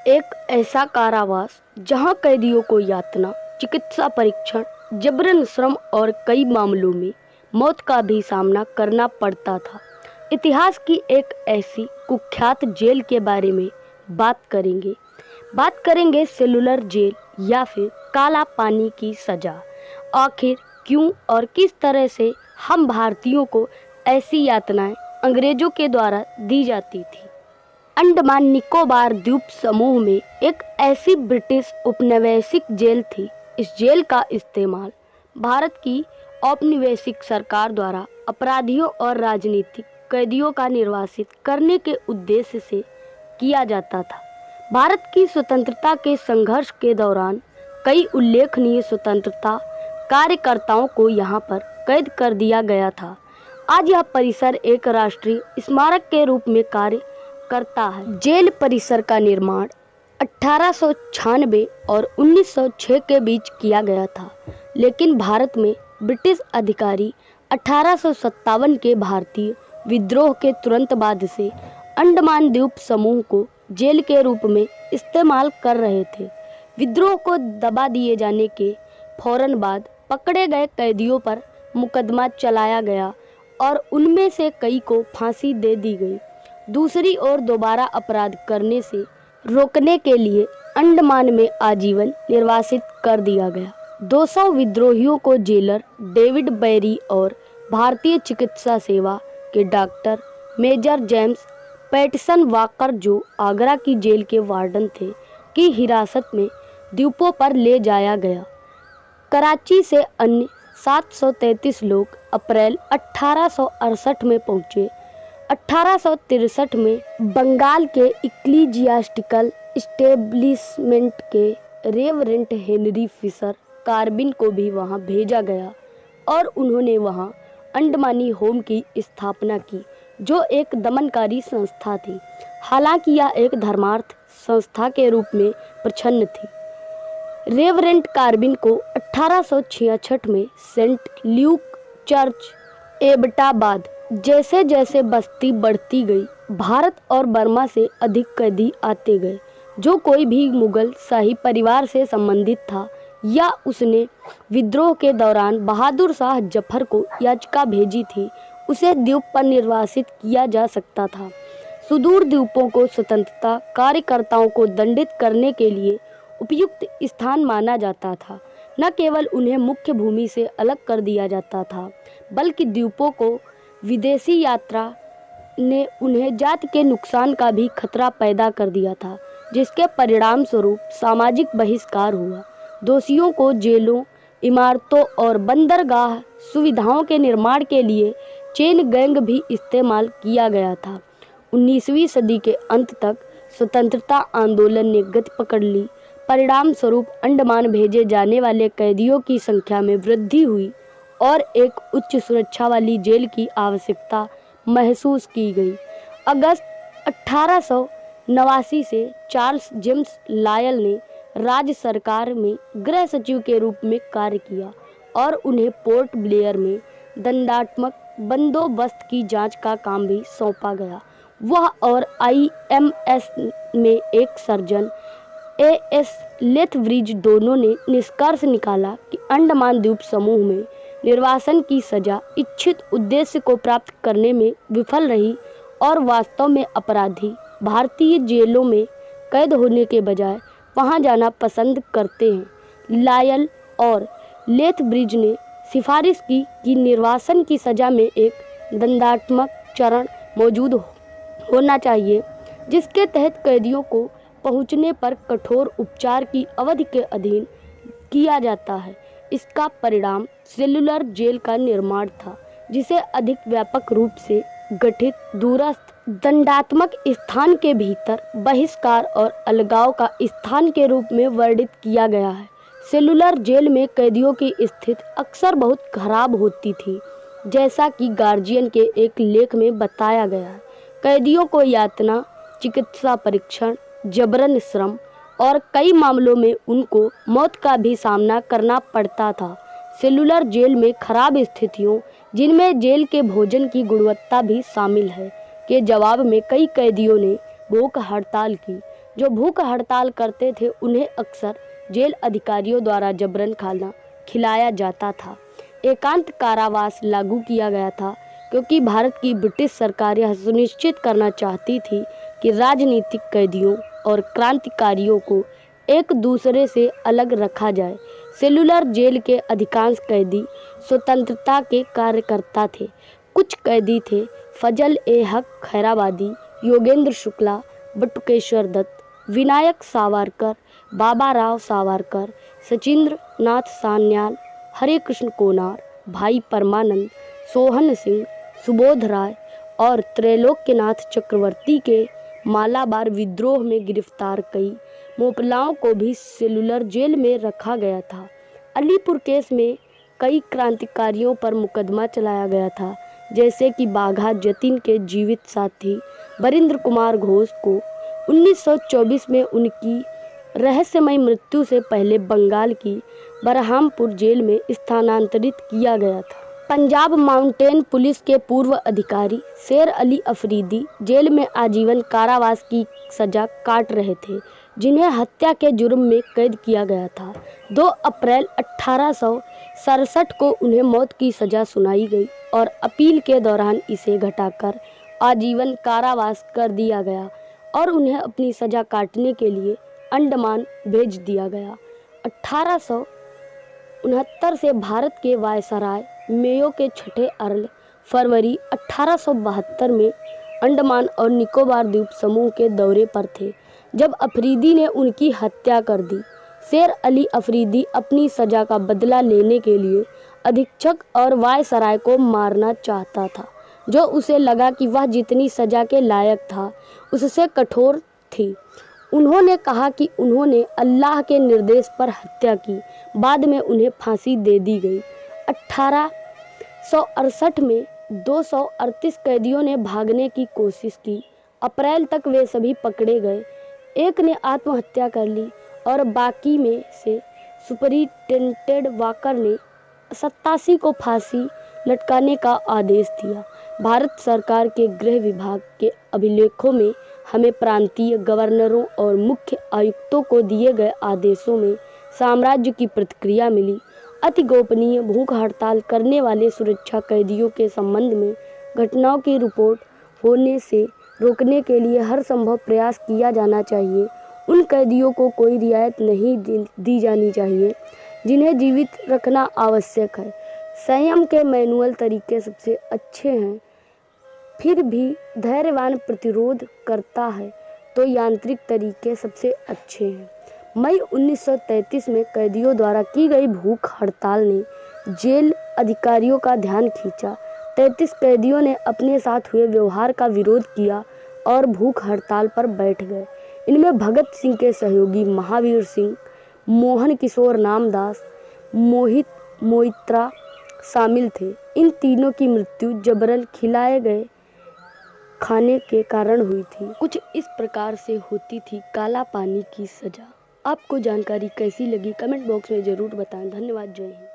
एक ऐसा कारावास जहां कैदियों को यातना, चिकित्सा परीक्षण, जबरन श्रम और कई मामलों में मौत का भी सामना करना पड़ता था। इतिहास की एक ऐसी कुख्यात जेल के बारे में बात करेंगे सेलुलर जेल या फिर काला पानी की सजा। आखिर क्यों और किस तरह से हम भारतीयों को ऐसी यातनाएं अंग्रेजों के द्वारा दी जाती थी। अंडमान निकोबार द्वीप समूह में एक ऐसी ब्रिटिश उपनिवेशिक जेल थी। इस जेल का इस्तेमाल भारत की औपनिवेशिक सरकार द्वारा अपराधियों और राजनीतिक कैदियों का निर्वासित करने के उद्देश्य से किया जाता था। भारत की स्वतंत्रता के संघर्ष के दौरान कई उल्लेखनीय स्वतंत्रता कार्यकर्ताओं को यहाँ पर कैद कर दिया गया था। आज यह परिसर एक राष्ट्रीय स्मारक के रूप में कार्य करता है। जेल परिसर का निर्माण 1896 और 1906 के बीच किया गया था, लेकिन भारत में ब्रिटिश अधिकारी 1857 के भारतीय विद्रोह के तुरंत बाद से अंडमान द्वीप समूह को जेल के रूप में इस्तेमाल कर रहे थे। विद्रोह को दबा दिए जाने के फौरन बाद पकड़े गए कैदियों पर मुकदमा चलाया गया और उनमें से कई को फांसी दे दी गई। दूसरी ओर दोबारा अपराध करने से रोकने के लिए अंडमान में आजीवन निर्वासित कर दिया गया। 200 विद्रोहियों को जेलर डेविड बेरी और भारतीय चिकित्सा सेवा के doctor major James Pattison Walker, जो आगरा की जेल के वार्डन थे, की हिरासत में द्वीपों पर ले जाया गया। कराची से अन्य 733 लोग अप्रैल 1868 में पहुंचे। 1863 में बंगाल के इक्लीजियास्टिकल इस्टेब्लिशमेंट के रेवरेंट हेनरी फिशर कार्बिन को भी वहां भेजा गया और उन्होंने वहां अंडमानी होम की स्थापना की, जो एक दमनकारी संस्था थी। हालांकि यह एक धर्मार्थ संस्था के रूप में प्रच्छन्न थी। रेवरेंट कार्बिन को 1866 में सेंट ल्यूक चर्च एबटाबाद जैसे जैसे बस्ती बढ़ती गई, भारत और बर्मा से अधिक कैदी आते गए। जो कोई भी मुगल शाही परिवार से संबंधित था या उसने विद्रोह के दौरान बहादुर शाह जफर को याचिका भेजी थी, उसे द्वीप पर निर्वासित किया जा सकता था। सुदूर द्वीपों को स्वतंत्रता कार्यकर्ताओं को दंडित करने के लिए उपयुक्त स्थान माना जाता था। न केवल उन्हें मुख्य भूमि से अलग कर दिया जाता था, बल्कि द्वीपों को विदेशी यात्रा ने उन्हें जाति के नुकसान का भी खतरा पैदा कर दिया था, जिसके परिणाम स्वरूप सामाजिक बहिष्कार हुआ। दोषियों को जेलों, इमारतों और बंदरगाह सुविधाओं के निर्माण के लिए चेन गैंग भी इस्तेमाल किया गया था। 19वीं सदी के अंत तक स्वतंत्रता आंदोलन ने गति पकड़ ली। परिणाम स्वरूप अंडमान भेजे जाने वाले कैदियों की संख्या में वृद्धि हुई और एक उच्च सुरक्षा वाली जेल की आवश्यकता महसूस की गई। अगस्त 1889 से चार्ल्स जेम्स लायल ने राज्य सरकार में गृह सचिव के रूप में कार्य किया और उन्हें पोर्ट ब्लेयर में दंडात्मक बंदोबस्त की जांच का काम भी सौंपा गया। वह और IMS में एक सर्जन AS लेथब्रिज दोनों ने निष्कर्ष निकाला कि अंडमान द्वीप समूह में निर्वासन की सजा इच्छित उद्देश्य को प्राप्त करने में विफल रही और वास्तव में अपराधी भारतीय जेलों में कैद होने के बजाय वहां जाना पसंद करते हैं। लायल और लेथब्रिज ने सिफारिश की कि निर्वासन की सजा में एक दंडात्मक चरण मौजूद होना चाहिए, जिसके तहत कैदियों को पहुंचने पर कठोर उपचार की अवधि के अधीन किया जाता है। इसका परिणाम सेलुलर जेल का निर्माण था, जिसे अधिक व्यापक रूप से गठित दूरस्थ दंडात्मक स्थान के भीतर बहिष्कार और अलगाव का स्थान के रूप में वर्णित किया गया है। सेलुलर जेल में कैदियों की स्थिति अक्सर बहुत खराब होती थी, जैसा कि गार्जियन के एक लेख में बताया गया है। कैदियों को यातना, चिकित्सा परीक्षण, जबरन श्रम और कई मामलों में उनको मौत का भी सामना करना पड़ता था। सेलुलर जेल में खराब स्थितियों, जिनमें जेल के भोजन की गुणवत्ता भी शामिल है, के जवाब में कई कैदियों ने भूख हड़ताल की। जो भूख हड़ताल करते थे उन्हें अक्सर जेल अधिकारियों द्वारा जबरन खाना खिलाया जाता था। एकांत कारावास लागू किया गया था क्योंकि भारत की ब्रिटिश सरकार यह सुनिश्चित करना चाहती थी कि राजनीतिक कैदियों और क्रांतिकारियों को एक दूसरे से अलग रखा जाए। सेलुलर जेल के अधिकांश कैदी स्वतंत्रता के कार्यकर्ता थे। कुछ कैदी थे फजल ए हक खैराबादी, योगेंद्र शुक्ला, बटुकेश्वर दत्त, विनायक सावरकर, बाबा राव सावरकर, सचिंद्र नाथ सान्याल, हरे कृष्ण कोनार, भाई परमानंद, सोहन सिंह, सुबोध राय और त्रैलोक्यनाथ चक्रवर्ती के मालाबार विद्रोह में गिरफ्तार कई मोपलाओं को भी सेलुलर जेल में रखा गया था। अलीपुर केस में कई क्रांतिकारियों पर मुकदमा चलाया गया था, जैसे कि बाघा जतिन के जीवित साथी बरिंद्र कुमार घोष को 1924 में उनकी रहस्यमय मृत्यु से पहले बंगाल की बरहामपुर जेल में स्थानांतरित किया गया था। पंजाब माउंटेन पुलिस के पूर्व अधिकारी शेर अली अफरीदी जेल में आजीवन कारावास की सजा काट रहे थे, जिन्हें हत्या के जुर्म में कैद किया गया था। 2 अप्रैल 1867 को उन्हें मौत की सजा सुनाई गई और अपील के दौरान इसे घटाकर आजीवन कारावास कर दिया गया और उन्हें अपनी सजा काटने के लिए अंडमान भेज दिया गया। 1869 से भारत के वायसराय मेयो के छठे अर्ल फरवरी 1872 में अंडमान और निकोबार द्वीप समूह के दौरे पर थे, जब अफरीदी ने उनकी हत्या कर दी। शेर अली अफरीदी अपनी सजा का बदला लेने के लिए अधीक्षक और वायसराय को मारना चाहता था, जो उसे लगा कि वह जितनी सजा के लायक था उससे कठोर थी। उन्होंने कहा कि उन्होंने अल्लाह के निर्देश पर हत्या की। बाद में उन्हें फांसी दे दी गई। 1868 में 238 कैदियों ने भागने की कोशिश की। अप्रैल तक वे सभी पकड़े गए। एक ने आत्महत्या कर ली और बाकी में से सुपरिटेंडेंट वाकर ने 87 को फांसी लटकाने का आदेश दिया। भारत सरकार के गृह विभाग के अभिलेखों में हमें प्रांतीय गवर्नरों और मुख्य आयुक्तों को दिए गए आदेशों में साम्राज्य की प्रतिक्रिया मिली। अति गोपनीय भूख हड़ताल करने वाले सुरक्षा कैदियों के संबंध में घटनाओं की रिपोर्ट होने से रोकने के लिए हर संभव प्रयास किया जाना चाहिए। उन कैदियों को कोई रियायत नहीं दी जानी चाहिए जिन्हें जीवित रखना आवश्यक है। संयम के मैनुअल तरीके सबसे अच्छे हैं, फिर भी धैर्यवान प्रतिरोध करता है तो यांत्रिक तरीके सबसे अच्छे हैं। मई 1933 में कैदियों द्वारा की गई भूख हड़ताल ने जेल अधिकारियों का ध्यान खींचा। 33 कैदियों ने अपने साथ हुए व्यवहार का विरोध किया और भूख हड़ताल पर बैठ गए। इनमें भगत सिंह के सहयोगी महावीर सिंह, मोहन किशोर नामदास, मोहित मोइत्रा शामिल थे। इन तीनों की मृत्यु जबरन खिलाए गए खाने के कारण हुई थी। कुछ इस प्रकार से होती थी काला पानी की सजा। आपको जानकारी कैसी लगी कमेंट बॉक्स में ज़रूर बताएं। धन्यवाद। जय हिंद।